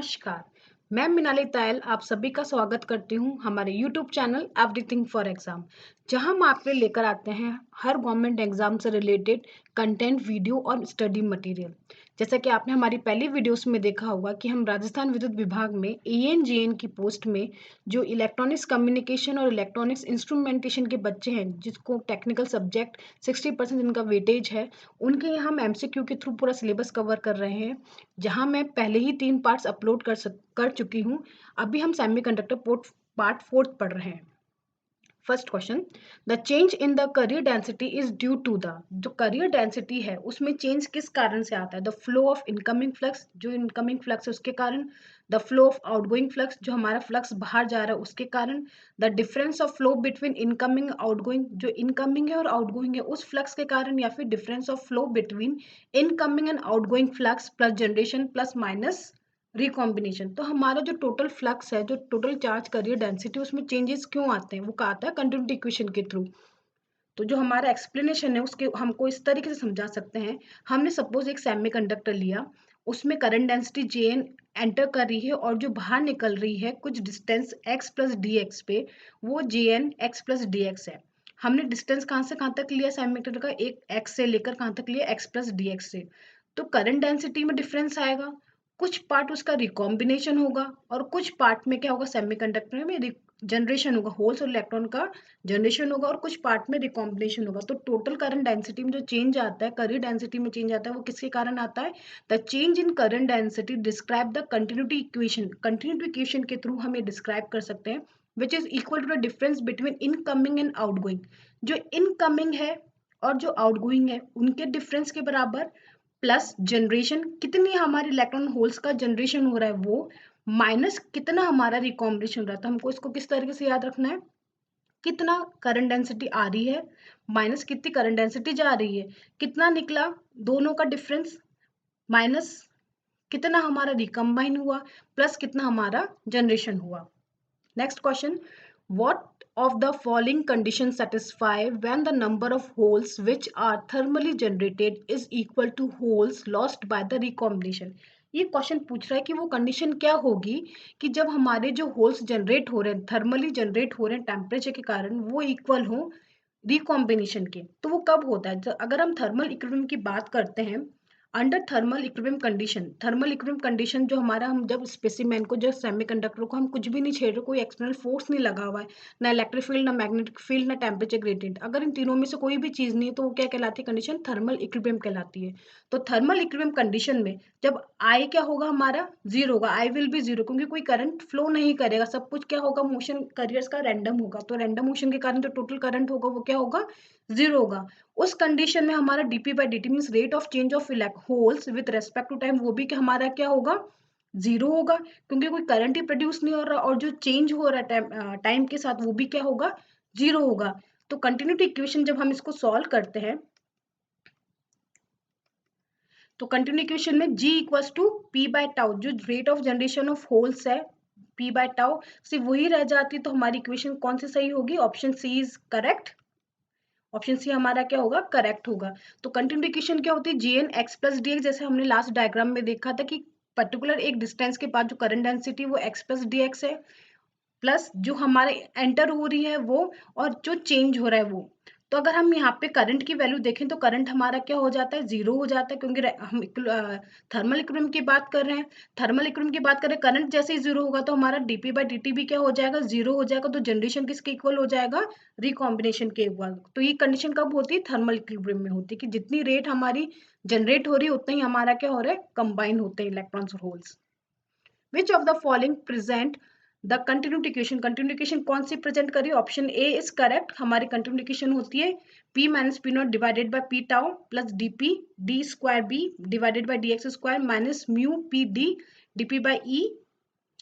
नमस्कार, मैं मिनाली तायल आप सभी का स्वागत करती हूँ हमारे YouTube channel everything for exam, जहां हम आपके लिए लेकर आते हैं हर गवर्नमेंट एग्जाम से रिलेटेड कंटेंट, वीडियो और स्टडी मटेरियल। जैसा कि आपने हमारी पहली वीडियोस में देखा होगा कि हम राजस्थान विद्युत विभाग में एएनजेएन की पोस्ट में जो इलेक्ट्रॉनिक्स कम्युनिकेशन और इलेक्ट्रॉनिक्स इंस्ट्रूमेंटेशन के बच्चे हैं, जिसको टेक्निकल सब्जेक्ट 60% जिनका वेटेज है, उनके यहाँ हम एमसीक्यू के थ्रू पूरा सिलेबस कवर कर रहे हैं। जहाँ मैं पहले ही 3 पार्ट्स अपलोड कर चुकी हूँ। अभी हम सेमीकंडक्टर पार्ट 4 पढ़ रहे हैं। First question, the change in the carrier density is due to the, जो करियर डेंसिटी है उसमें चेंज किस कारण से आता है? The flow of incoming flux, जो इनकमिंग फ्लक्स है उसके कारण। The flow of outgoing flux, जो हमारा फ्लक्स बाहर जा रहा है उसके कारण। The difference of flow between incoming outgoing, जो इनकमिंग है और आउटगोइंग है उस फ्लक्स के कारण, या फिर difference of flow between incoming and outgoing flux plus generation plus minus recombination. तो हमारा जो टोटल फ्लक्स है, जो टोटल चार्ज करियर डेंसिटी, उसमें चेंजेस क्यों आते हैं? वो कहा आता है कंटिन्यूटी इक्वेशन के थ्रू। तो जो हमारा एक्सप्लेनेशन है उसके हमको इस तरीके से समझा सकते हैं। हमने सपोज एक सेमीकंडक्टर लिया, उसमें करंट डेंसिटी Jn एंटर कर रही है और जो बाहर निकल रही है कुछ distance x plus D x पे, वो Jn x plus D x है। हमने डिस्टेंस कहाँ से कहाँ तक लिया सेमीकंडक्टर का? एक x से लेकर कहाँ तक लिया? x प्लस डी एक्स से। तो करंट डेंसिटी में डिफरेंस आएगा, कुछ पार्ट उसका रिकॉम्बिनेशन होगा और कुछ पार्ट में क्या होगा? सेमीकंडक्टर में जनरेशन होगा, होल्स और इलेक्ट्रॉन का जनरेशन होगा और कुछ पार्ट में रिकॉम्बिनेशन होगा। तो टोटल करंट डेंसिटी में जो चेंज आता है, करियर डेंसिटी में चेंज आता है, वो किसके कारण आता है? The change in current density describe the continuity equation. Continuity equation के थ्रू हम ये डिस्क्राइब कर सकते हैं, which is equal to the difference between incoming and outgoing. जो इनकमिंग है और जो आउटगोइंग है उनके डिफरेंस के बराबर, प्लस जनरेशन, कितनी हमारे इलेक्ट्रॉन होल्स का जनरेशन हो रहा है वो, माइनस कितना हमारा रिकॉम्बिनेशन हो रहा है। तो हमको इसको किस तरीके से याद रखना है? कितना करंट डेंसिटी आ रही है माइनस कितनी करंट डेंसिटी जा रही है, कितना निकला दोनों का डिफरेंस, माइनस कितना हमारा रिकम्बाइन हुआ, प्लस कितना हमारा जनरेशन हुआ। Next question, what of the following conditions satisfy when the number of holes which are thermally generated is equal to holes lost by the recombination? ये क्वेश्चन पूछ रहा है कि वो कंडीशन क्या होगी कि जब हमारे जो होल्स जनरेट हो रहे हैं, थर्मली जनरेट हो रहे हैं टेम्परेचर के कारण, वो इक्वल हो रिकॉम्बिनेशन के। तो वो कब होता है? अगर हम थर्मल इक्विलिब्रियम की बात करते हैं, under thermal equilibrium condition, thermal equilibrium condition जो हमारा, हम जब स्पेसिमेन को, जो सेमीकंडक्टर को हम कुछ भी नहीं छेड़ रहे, कोई एक्सटर्नल फोर्स नहीं लगा हुआ है, ना इलेक्ट्रिक फील्ड, ना मैग्नेटिक फील्ड, ना टेम्परेचर ग्रेडियंट, अगर इन तीनों में से कोई भी चीज नहीं है तो वो क्या कहलाती है? कंडीशन थर्मल इक्विलिब्रियम कहलाती है। तो थर्मल इक्विलिब्रियम कंडीशन में जब आई क्या होगा? हमारा जीरो होगा, आई विल बी जीरो, क्योंकि कोई करंट फ्लो नहीं करेगा, सब कुछ क्या होगा? मोशन करियर्स का रैंडम होगा। तो रैंडम मोशन के कारण जो टोटल करंट होगा वो क्या होगा? जीरो होगा। उस कंडीशन में हमारा dp by dt means rate of change of holes with respect to time, वो भी क्या हमारा क्या होगा? जीरो होगा, क्योंकि कोई करंट ही प्रोड्यूस नहीं हो रहा और जो चेंज हो रहा है टाइम के साथ वो भी क्या होगा? जीरो होगा। तो कंटिन्यूटी इक्वेशन जब हम इसको सॉल्व करते हैं, तो कंटिन्यूटी इक्वेशन में g equals to p by tau, जो rate of generation of holes है p बाय टाउ, सिर्फ वही रह जाती। तो हमारी इक्वेशन कौन सी सही होगी? Option C is correct. Option C हमारा क्या होगा? करेक्ट होगा। तो कंटिन्यूटी इक्वेशन क्या होती है? Gn x plus D x, जैसे हमने लास्ट डायग्राम में देखा था कि पर्टिकुलर एक डिस्टेंस के बाद जो करंट डेंसिटी वो x प्लस डी एक्स है, प्लस जो हमारे एंटर हो रही है वो, और जो चेंज हो रहा है वो। तो अगर हम यहाँ पे करंट की वैल्यू देखें तो करंट हमारा क्या हो जाता है? जीरो हो जाता है, क्योंकि हम थर्मल इक्विलिब्रियम की बात कर रहे हैं। थर्मल इक्विलिब्रियम की बात करें, करंट जैसे ही जीरो होगा तो हमारा dp बाई dt भी क्या हो जाएगा? जीरो हो जाएगा। तो जनरेशन किसके इक्वल हो जाएगा? रिकॉम्बिनेशन के इक्वल। तो ये कंडीशन कब होती है? थर्मल इक्विलिब्रियम में होती है, कि जितनी रेट हमारी जनरेट हो रही है उतना ही हमारा क्या हो रहा है? कंबाइन होते हैं इलेक्ट्रॉन्स और holes. Which of the following present the continuity equation? Continuity equation कौन सी प्रेजेंट करी? Option A is correct. हमारी कंटिन्यूटी इक्वेशन होती है p minus P not divided by P tau plus dp d square b divided by dx square minus mu p d dp by e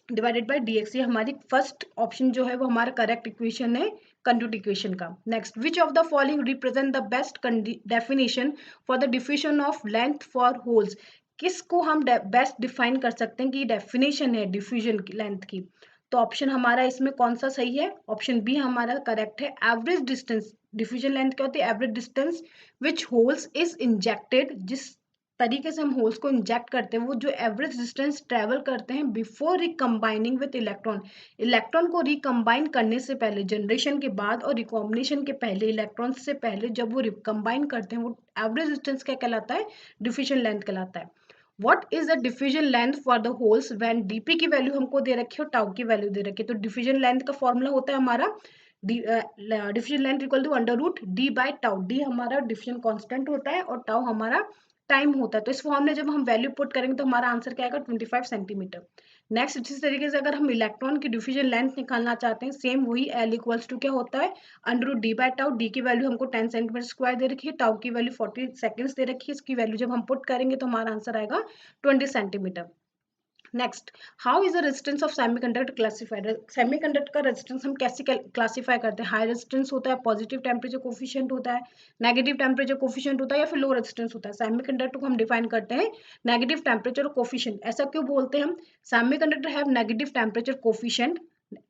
divided by dx। ये हमारी first option जो है वो हमारा correct equation है continuity equation का। Next, which of the following represent the best definition for the definition of length for holes? किसको हम बेस्ट डिफाइन कर सकते हैं कि ये डेफिनेशन है डिफ्यूजन की लेंथ की? तो ऑप्शन हमारा इसमें कौन सा सही है? ऑप्शन बी हमारा करेक्ट है। एवरेज डिस्टेंस, डिफ्यूजन लेंथ क्या होती है? Average distance which holes is injected, जिस तरीके से हम होल्स को इंजेक्ट करते हैं, वो जो एवरेज डिस्टेंस ट्रेवल करते हैं बिफोर रिकम्बाइनिंग विद इलेक्ट्रॉन, इलेक्ट्रॉन को रिकम्बाइन करने से पहले, जनरेशन के बाद और रिकॉम्बिनेशन के पहले, इलेक्ट्रॉन से पहले जब वो रिकम्बाइन करते हैं, वो एवरेज डिस्टेंस क्या कहलाता है? डिफ्यूजन लेंथ कहलाता है। What is the diffusion length for the holes when DP की वैल्यू हमको दे रखी है और टाउ की वैल्यू दे रखी है? तो डिफ्यूजन लेंथ का फॉर्मूला होता है हमारा diffusion length equal to under root D by tau. D हमारा डिफ्यूजन कांस्टेंट होता है और टाउ हमारा टाइम होता है। तो इस फॉर्म में जब हम वैल्यू पुट करेंगे तो हमारा आंसर क्या आएगा? 25 सेंटीमीटर। नेक्स्ट इसी तरीके से अगर हम इलेक्ट्रॉन की डिफ्यूजन लेंथ निकालना चाहते हैं, सेम वही एल इक्वल्स टू क्या होता है? Under root D by tau. D की वैल्यू हमको 10 सेंटीमीटर स्क्वायर दे रखी है, टाउ की वैल्यू 40 सेकेंड्स दे रखी है। इसकी वैल्यू जब हम पुट करेंगे तो हमारा आंसर आएगा 20 centimetre. Next, how is the resistance of semiconductor classified? Semiconductor का रेजिस्टेंस हम कैसे क्लासिफाई करते हैं? हाई रेजिस्टेंस होता है, पॉजिटिव टेम्परेचर कोफिशिएंट होता है, नेगेटिव टेम्परेचर कोफिशिएंट होता है, या फिर लो रेजिस्टेंस होता है? सेमीकंडक्टर को हम डिफाइन करते हैं नेगेटिव टेम्परेचर कोफिशिएंट। ऐसा क्यों बोलते हैं हम? Semiconductor have negative temperature coefficient.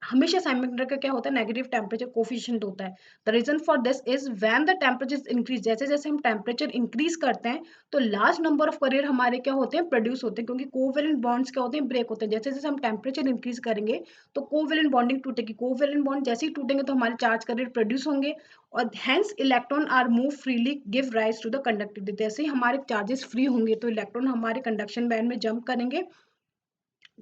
हमेशा सेमीकंडक्टर का क्या होता है? नेगेटिव टेम्परेचर कोफिशिएंट होता है। The reason for this is when the temperature increase, जैसे जैसे हम टेम्परेचर इंक्रीज करते हैं तो लार्ज नंबर ऑफ कैरियर हमारे क्या होते हैं? प्रोड्यूस होते हैं, क्योंकि कोवेलेंट बॉन्ड्स क्या होते हैं? ब्रेक होते हैं। जैसे जैसे हम टेम्परेचर इंक्रीज करेंगे तो कोवेलेंट बॉन्डिंग टूटेगी। कोवेलेंट बॉन्ड जैसे ही टूटेंगे तो हमारे चार्ज कैरियर प्रोड्यूस होंगे और hence electron are move freely give rise to the conductivity. जैसे ही हमारे चार्जेस फ्री होंगे तो इलेक्ट्रॉन हमारे कंडक्शन बैंड में जंप करेंगे।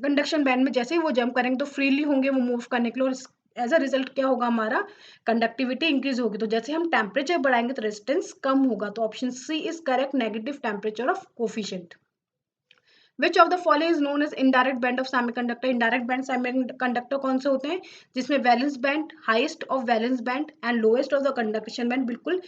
कंडक्शन बैंड में जैसे ही वो जंप करेंगे तो फ्रीली होंगे वो मूव करने के लिए, और एज अ रिजल्ट क्या होगा? हमारा कंडक्टिविटी इंक्रीज होगी। तो जैसे हम टेम्परेचर बढ़ाएंगे तो रेजिस्टेंस कम होगा। तो option C is correct, negative temperature of coefficient. Which of the following is known as indirect band of semiconductor? Indirect band semiconductor कौन से होते हैं? जिसमें valence band, highest of valence band and lowest of the conduction band बिल्कुल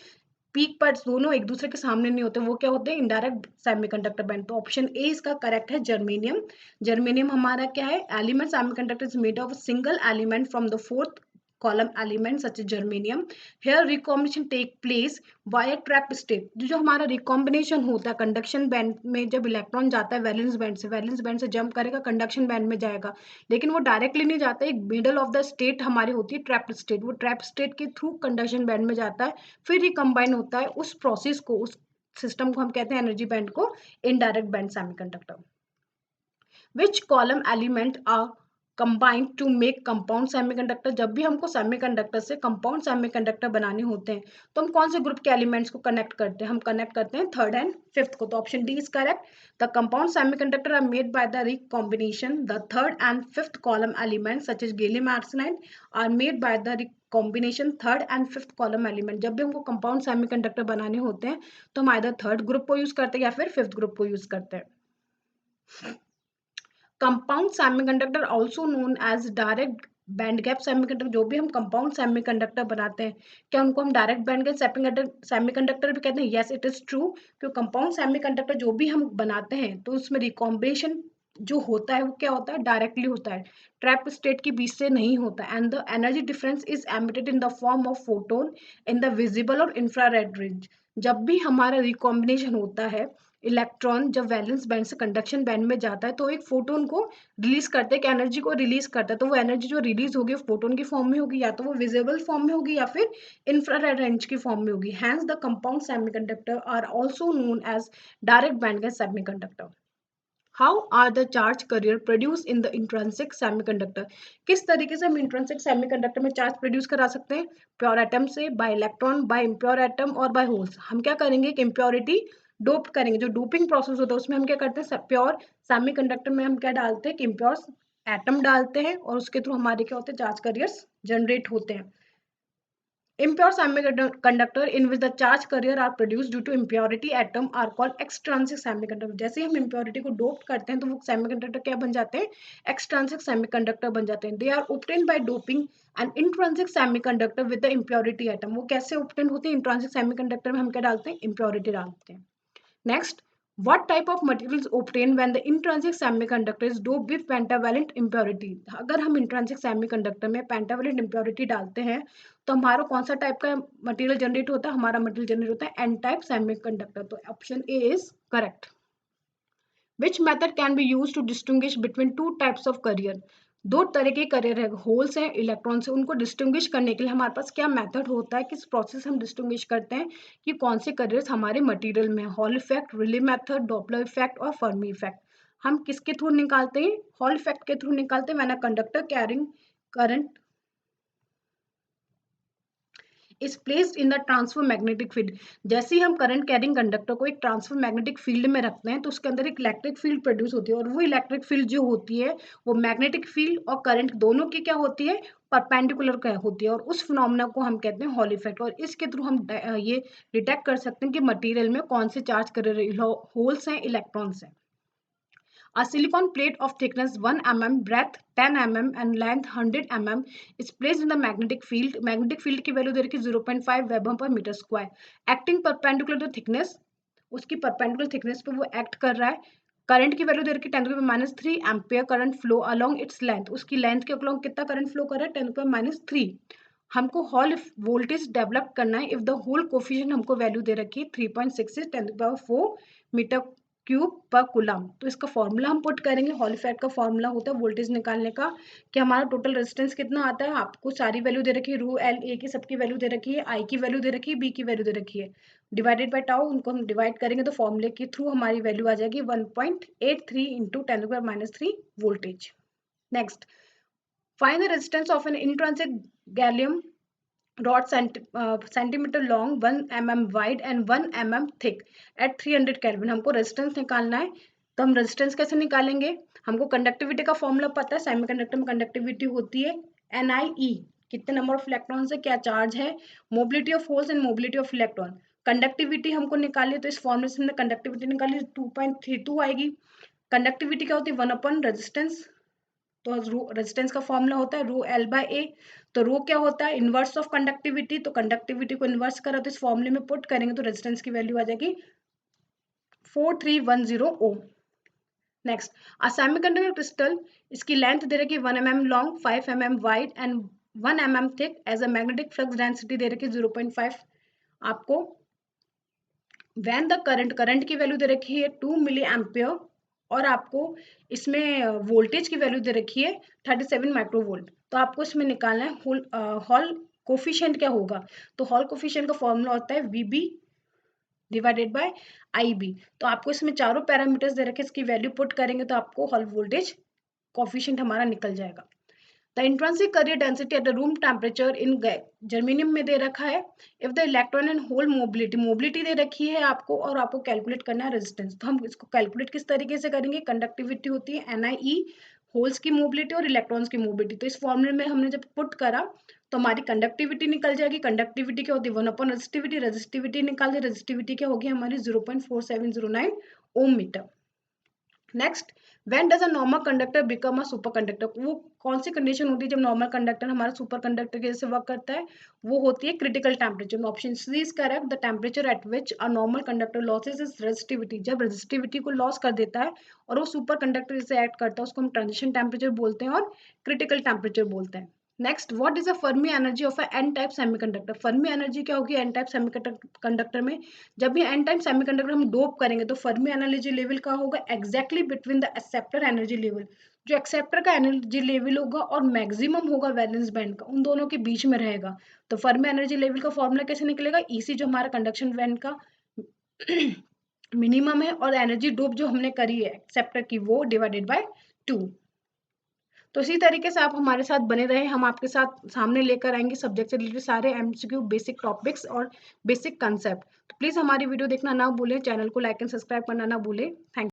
peak पर दोनों एक दूसरे के सामने नहीं होते, वो क्या होते हैं? Indirect semiconductor band. तो ऑप्शन ए इसका करेक्ट है, जर्मेनियम। जर्मेनियम हमारा क्या है? Element semiconductor is made of single element from the fourth column element such as germanium. Here recombination take place via trap state. जो हमारा रिकॉम्बिनेशन होता है कंडक्शन बैंड में, जब इलेक्ट्रॉन जाता है वैलेंस बैंड से जंप करेगा कंडक्शन बैंड में जाएगा, लेकिन वो डायरेक्टली नहीं जाता। एक मिडल ऑफ द स्टेट हमारी होती है ट्रैप स्टेट, वो ट्रैप स्टेट के थ्रू कंडक्शन बैंड में जाता है, फिर रिकम्बाइन होता है। उस प्रोसेस को, उस सिस्टम को हम कहते हैं एनर्जी बैंड को indirect band semiconductor. Which column element are combined to make compound semiconductor? जब भी हमको सेमीकंडक्टर से कंपाउंड सेमीकंडक्टर बनाने होते हैं तो हम कौन से ग्रुप के एलिमेंट्स को कनेक्ट करते हैं? हम कनेक्ट करते हैं थर्ड एंड फिफ्थ को। तो option D is correct. The compound semiconductor are made by the recombination the third and fifth column element such as gallium arsenide are made by the combination third and fifth column element. जब भी हमको compound semiconductor बनाने होते हैं तो हम either third group को use करते हैं या फिर फिफ्थ ग्रुप को यूज करते हैं। Compound semiconductor also known as direct band gap semiconductor. जो भी हम कंपाउंड सेमीकंडक्टर बनाते हैं, क्या उनको हम डायरेक्ट बैंड गैप सेमीकंडक्टर भी कहते हैं? Yes it is true. क्यों? कंपाउंड सेमीकंडक्टर जो भी हम बनाते हैं तो उसमें रिकॉम्बिनेशन जो होता है वो क्या होता है? डायरेक्टली होता है, ट्रैप स्टेट के बीच से नहीं होता। And the energy difference is emitted in the form of photon in the visible और इंफ्रारेड रेंज। जब भी हमारा रिकॉम्बिनेशन होता है, इलेक्ट्रॉन जब वैलेंस बैंड से कंडक्शन बैंड में जाता है तो एक फोटोन को रिलीज करते हैं, कि एनर्जी को रिलीज करता है। तो वो एनर्जी जो रिलीज होगी फोटोन की फॉर्म में होगी, या तो वो विजिबल फॉर्म में होगी या फिर इंफ्रारेड रेंज की फॉर्म में होगी। Hence the compound semiconductor are also known as direct band gap semiconductor. How are the charge carrier produce in the intrinsic semiconductor? किस तरीके से हम इंट्रिंसिक सेमीकंडक्टर में चार्ज प्रोड्यूस करा सकते हैं? प्योर एटम से, by electron, by impure atom और बाय होल्स। हम क्या करेंगे कि इम्प्योरिटी डोप करेंगे। जो डोपिंग प्रोसेस होता है उसमें हम क्या करते हैं? प्योर सेमीकंडक्टर में हम क्या डालते हैं कि इम्प्योर एटम डालते हैं और उसके थ्रू हमारे क्या होते हैं? चार्ज कैरियर्स जनरेट होते हैं। Impure semiconductor in which the charge carrier are produced due to impurity atom are called extrinsic semiconductor. जैसे हम impurity को डोप करते हैं तो वो semiconductor क्या बन जाते हैं? extrinsic semiconductor बन जाते हैं। They are obtained by doping an intrinsic semiconductor with the impurity atom. वो कैसे obtained होते हैं? intrinsic semiconductor में हम क्या डालते हैं? impurity डालते हैं। Next, what type of material is obtained when the intrinsic semiconductor is doped with pentavalent impurity? अगर हम intrinsic semiconductor में pentavalent impurity डालते हैं तो हमारा कौन सा टाइप का मटेरियल जनरेट होता है? हमारा मटेरियल जनरेट होता है एन टाइप सेमीकंडक्टर। तो option A is correct. Which method can be used to distinguish between two types of carrier? दो तरह के करियर है, होल्स हैं इलेक्ट्रॉन से, उनको डिस्टिंग्विश करने के लिए हमारे पास क्या मेथड होता है, किस प्रोसेस हम डिस्टिंग्विश करते हैं कि कौन से करियर्स हमारे मटेरियल में, hall effect, relay method, Doppler effect और फर्मी इफेक्ट। हम किसके थ्रू निकालते हैं? हॉल इफेक्ट के थ्रू निकालते हैं। When a conductor carrying current is placed in the transfer magnetic field, जैसे ही हम करंट कैरिंग कंडक्टर को एक ट्रांसफर मैग्नेटिक फील्ड में रखते हैं तो उसके अंदर एक इलेक्ट्रिक फील्ड प्रोड्यूस होती है, और वो इलेक्ट्रिक फील्ड जो होती है वो मैग्नेटिक फील्ड और करंट दोनों की क्या होती है? परपेंडिकुलर क्या होती है, और उस फिनोमेना को हम कहते हैं हॉल इफेक्ट। और इसके थ्रू हम ये डिटेक्ट कर सकते हैं कि मटेरियल में कौन से चार्ज कर रहे होल्स हैं, इलेक्ट्रॉन्स हैं। A silicon plate of thickness 1 mm, breadth 10 mm and length 100 mm is placed in the magnetic field. Magnetic field की वैल्यू दे रखी 0.5 weber per metre square. Acting perpendicular to thickness, उसकी perpendicular thickness पे वो act कर रहा है. Current की वैल्यू दे रखी 10⁻³ ampere current flow along its length, उसकी लेंथ के अलोंग कितना करंट फ्लो कर रहा है? 10⁻³ हमको हॉल वोल्टेज डेवलप करना है इफ द होल कोफिशिएंट हमको वैल्यू दे रखी है 3.66 10⁻⁴ मीटर क्यूब पर कूलम। तो इसका फॉर्मूला हम पुट करेंगे। हॉल इफेक्ट का फॉर्मूला होता है वोल्टेज निकालने का कि हमारा टोटल रेजिस्टेंस कितना आता है। आपको सारी वैल्यू दे रखी है, रू एल ए की सबकी वैल्यू दे रखी है, आई की वैल्यू दे रखी है, बी की वैल्यू दे रखी है, डिवाइडेड बाय टाउ। उनको हम डिवाइड करेंगे तो फॉर्मूले के थ्रू हमारी वैल्यू आ जाएगी 1.83 into 10⁻³ voltage. Next, find the resistance of N intrinsic gallium rod centimeter long, 1 mm wide and 1 mm thick at 300 Kelvin। हमको रेजिस्टेंस निकालना है, तो हम रेजिस्टेंस कैसे निकालेंगे? हमको कंडक्टिविटी का फॉर्मूला पता है। सेमीकंडक्टर में कंडक्टिविटी होती है NIE, कितने नंबर ऑफ इलेक्ट्रॉन है, क्या चार्ज है, mobility of holes and mobility of electron. Conductivity हमको निकाली, तो इस फॉर्मूले से हमने कंडक्टिविटी निकाली 2.32 आएगी। कंडक्टिविटी क्या होती है? 1 रेजिस्टेंस, तो रेजिस्टेंस का फॉर्मूला होता है रो एल बाय ए। तो रो क्या होता है? इनवर्स ऑफ कंडक्टिविटी, तो कंडक्टिविटी को इनवर्स करा तो इस फॉर्मूले में पुट करेंगे तो रेजिस्टेंस की वैल्यू आ जाएगी 4310 ohm. Next, a semiconductor crystal, इसकी लेंथ दे रखी 1 mm long, 5 mm wide and 1 mm thick, as a magnetic flux density दे रखी 0.5 आपको। व्हेन द करंट की वैल्यू दे रखी है 2 मिली एम्पियर, और आपको इसमें वोल्टेज की वैल्यू दे रखी है 37 माइक्रोवोल्ट। तो आपको इसमें निकालना है हॉल कोफिशिएंट क्या होगा? तो हॉल कोफिशिएंट का फॉर्मूला होता है VB डिवाइडेड बाय IB। तो आपको इसमें चारों पैरामीटर्स दे रखे, इसकी वैल्यू पुट करेंगे तो आपको हॉल वोल्टेज कोफिशिएंट हमारा निकल जाएगा। The intrinsic carrier density at the room temperature in germanium में दे रखा है। If the electron and hole mobility दे रखी है आपको, और आपको कैलकुलेट करना है रेजिस्टेंस। तो हम इसको कैलकुलेट किस तरीके से करेंगे? कंडक्टिविटी होती है NIE, होल्स की मोबिलिटी और इलेक्ट्रॉन्स की मोबिलिटी। तो इस फॉर्मूले में हमने जब पुट करा तो हमारी कंडक्टिविटी निकल जाएगी। कंडक्टिविटी क्या होती है? 1 रेजिस्टिविटी, रेजिस्टिविटी निकाल दी, रेजिस्टिविटी क्या होगी हमारी? 0.4709 ohm metre. Next, when does a normal conductor become a super conductor? वो कौन सी कंडीशन होती है जब नॉर्मल कंडक्टर हमारा सुपर कंडक्टर के जैसे वर्क करता है? वो होती है critical temperature. Option C is correct, the temperature at which a normal conductor losses is resistivity. जब रेजिस्टिविटी को लॉस कर देता है और वो सुपर कंडक्टर जैसे एक्ट करता है, उसको हम ट्रांजिशन टेम्परेचर बोलते हैं और क्रिटिकल टेम्परेचर बोलते हैं। Next, what is a Fermi energy of N type semiconductor? Fermi energy क्या होगी एन टाइप सेमीकंडक्टर में? जब भी एन टाइप सेमीकंडक्टर हम डोप करेंगे तो फर्मी एनर्जी लेवल का होगा exactly between the acceptor energy level. जो एक्सेप्टर का एनर्जी लेवल होगा और मैक्सिमम होगा वैलेंस बैंड का, उन दोनों के बीच में रहेगा। तो फर्मी एनर्जी लेवल का फॉर्मूला कैसे निकलेगा? EC जो हमारा कंडक्शन बैंड का मिनिमम है, और एनर्जी डोप जो हमने करी है एक्सेप्टर की, वो डिवाइडेड बाय 2। तो इसी तरीके से आप हमारे साथ बने रहे, हम आपके साथ सामने लेकर आएंगे सब्जेक्ट से रिलेटेड सारे MCQ बेसिक टॉपिक्स और बेसिक कंसेप्ट। तो प्लीज़ हमारी वीडियो देखना ना भूलें, चैनल को लाइक एंड सब्सक्राइब करना ना भूलें। Thank you.